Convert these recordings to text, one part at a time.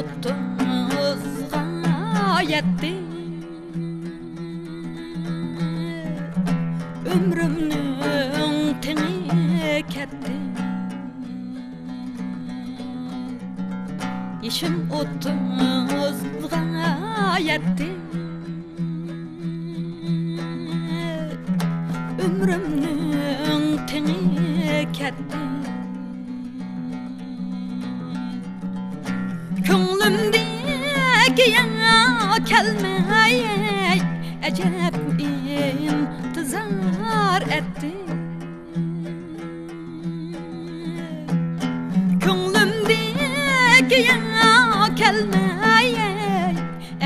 otuzga yetti. Ömrümnün teni ketti. Yaşım otuzga yetti. Ömrümnün teni ketti. Könglimdeki yana kelmey acep intizar etti. Könglimdeki yana kelmey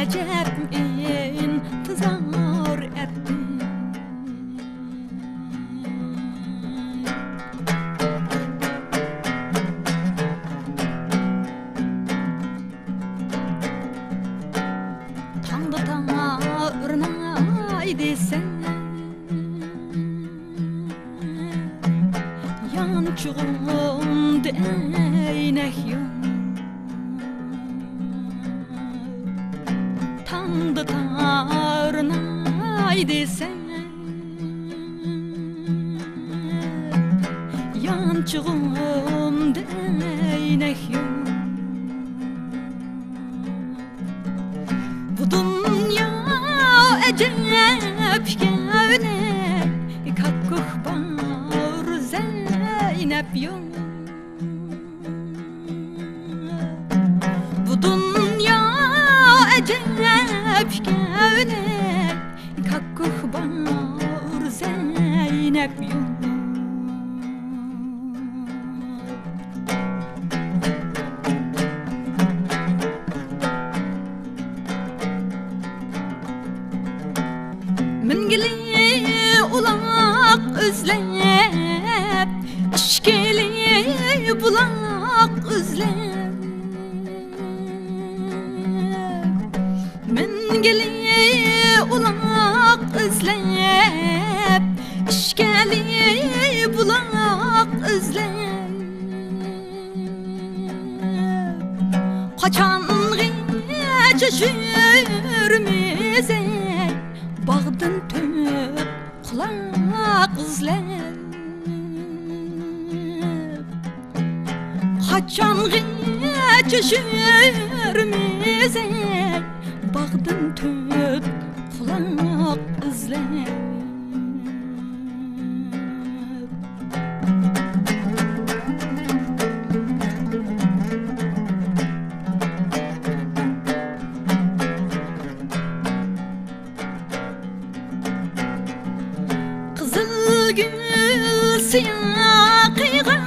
acep intizar etti. Desen yançığım değnek yok. Tandı tarnay desen yançığım değnek yok. Bu dünya acep gevne kakkuh bar Zeynep yok. Bu dünya acep gevne kakkuh bar Zeynep yok. Mingili ulak özlep, işkili bulak özlep. Mingili ulak özlep, işkili bulak özlep. Kaçan gece jürmize bağdan tüp kulak izlep. Kaçan gece jürmize bağdan tüp kulak izlep. Gül siyaqığa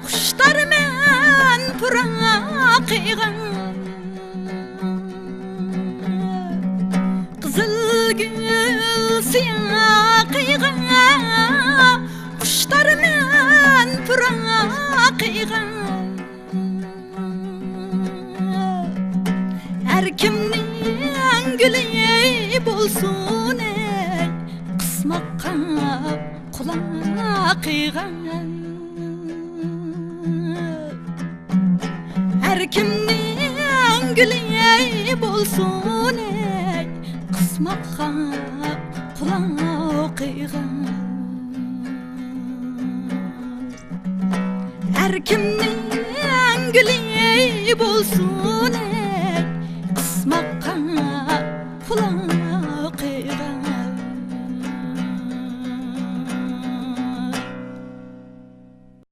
kuşlar men pıraqığa. Kızıl gül siyaqığa kuşlar men pıraqığa. Herkimning güli bolsun qismoqqa quloq qiygan. Herkimning güli bolsun qismoqqa quloq qiygan. Herkimning güli bolsun